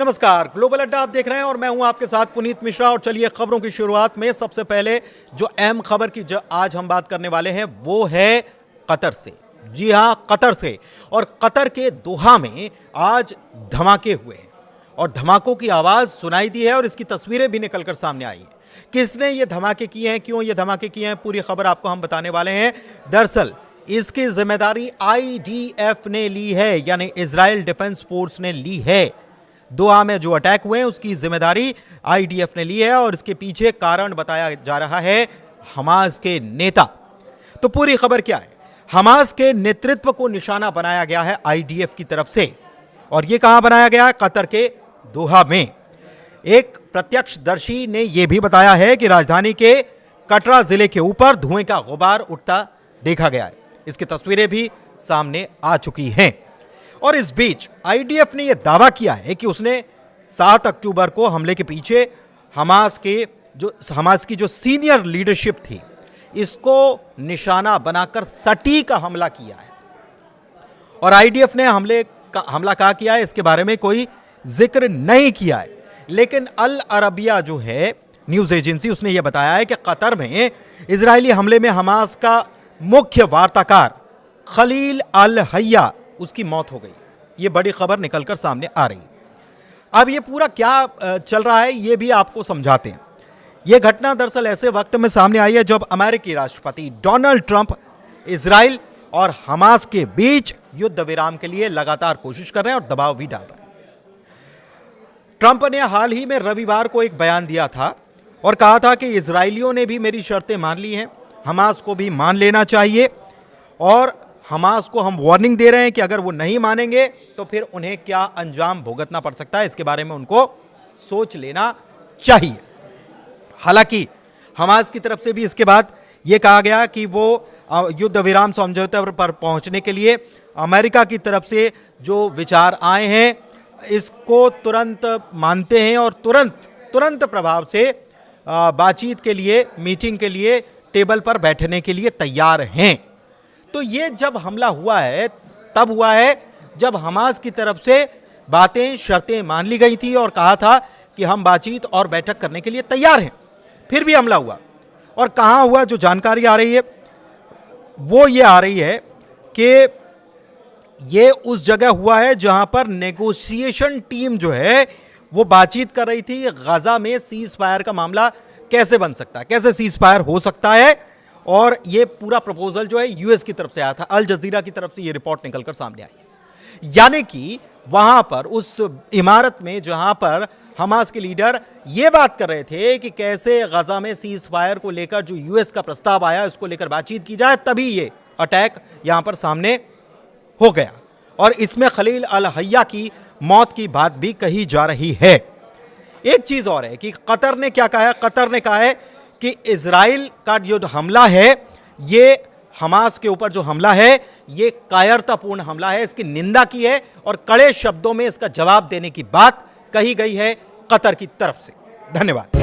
नमस्कार, ग्लोबल अड्डा आप देख रहे हैं और मैं हूं आपके साथ पुनीत मिश्रा। और चलिए खबरों की शुरुआत में सबसे पहले जो अहम खबर की आज हम बात करने वाले हैं वो है कतर से। जी हां, कतर से। और कतर के दोहा में आज धमाके हुए हैं और धमाकों की आवाज सुनाई दी है और इसकी तस्वीरें भी निकलकर सामने आई हैं। किसने ये धमाके किए हैं, क्यों ये धमाके किए हैं, पूरी खबर आपको हम बताने वाले हैं। दरअसल इसकी जिम्मेदारी IDF ने ली है, यानी इजराइल डिफेंस फोर्स ने ली है। दोहा में जो अटैक हुए हैं उसकी जिम्मेदारी IDF ने ली है और इसके पीछे कारण बताया जा रहा है हमास के नेता। तो पूरी खबर क्या है? हमास के नेतृत्व को निशाना बनाया गया है IDF की तरफ से। और यह कहां बनाया गया है? कतर के दोहा में। एक प्रत्यक्षदर्शी ने यह भी बताया है कि राजधानी के कटरा जिले के ऊपर धुएं का गुबार उठता देखा गया है। इसकी तस्वीरें भी सामने आ चुकी हैं। और इस बीच IDF ने यह दावा किया है कि उसने 7 अक्टूबर को हमले के पीछे हमास की जो सीनियर लीडरशिप थी इसको निशाना बनाकर सटीक हमला किया है। और IDF ने हमला कहाँ किया है इसके बारे में कोई जिक्र नहीं किया है। लेकिन अल अरबिया जो है न्यूज़ एजेंसी, उसने यह बताया है कि कतर में इजरायली हमले में हमास का मुख्य वार्ताकार खलील अल हय्या उसकी मौत हो गई। यह बड़ी खबर निकलकर सामने आ रही। अब यह पूरा क्या चल रहा है यह भी आपको समझाते हैं। यह घटना दरअसल ऐसे वक्त में सामने आई है जब अमेरिकी राष्ट्रपति डोनाल्ड ट्रंप इजराइल और हमास के बीच युद्ध विराम के लिए लगातार कोशिश कर रहे हैं और दबाव भी डाल रहे हैं। ट्रंप ने हाल ही में रविवार को एक बयान दिया था और कहा था कि इजरायलियों ने भी मेरी शर्तें मान ली हैं, हमास को भी मान लेना चाहिए और हमास को हम वार्निंग दे रहे हैं कि अगर वो नहीं मानेंगे तो फिर उन्हें क्या अंजाम भुगतना पड़ सकता है, इसके बारे में उनको सोच लेना चाहिए। हालांकि हमास की तरफ से भी इसके बाद यह कहा गया कि वो युद्ध विराम समझौते पर पहुंचने के लिए अमेरिका की तरफ से जो विचार आए हैं इसको तुरंत मानते हैं और तुरंत प्रभाव से बातचीत के लिए, मीटिंग के लिए टेबल पर बैठने के लिए तैयार हैं। तो ये जब हमला हुआ है तब हुआ है जब हमास की तरफ से बातें, शर्तें मान ली गई थी और कहा था कि हम बातचीत और बैठक करने के लिए तैयार हैं। फिर भी हमला हुआ। और कहां हुआ? जो जानकारी आ रही है वो ये आ रही है कि ये उस जगह हुआ है जहां पर नेगोशिएशन टीम जो है वो बातचीत कर रही थी गजा में सीज फायर का मामला कैसे बन सकता है, कैसे सीज फायर हो सकता है। और ये पूरा प्रपोजल जो है US की तरफ से आया था, अल जजीरा की तरफ से ये रिपोर्ट निकलकर सामने आई है। यानी कि वहां पर उस इमारत में जहां पर हमास के लीडर ये बात कर रहे थे कि कैसे गजा में सीज फायर को लेकर जो US का प्रस्ताव आया उसको लेकर बातचीत की जाए, तभी ये अटैक यहां पर सामने हो गया। और इसमें खलील अल हय्या की मौत की बात भी कही जा रही है। एक चीज और है कि कतर ने क्या कहा है? कतर ने कहा है कि इजराइल का जो हमला है, ये हमास के ऊपर जो हमला है ये कायरतापूर्ण हमला है, इसकी निंदा की है और कड़े शब्दों में इसका जवाब देने की बात कही गई है कतर की तरफ से। धन्यवाद।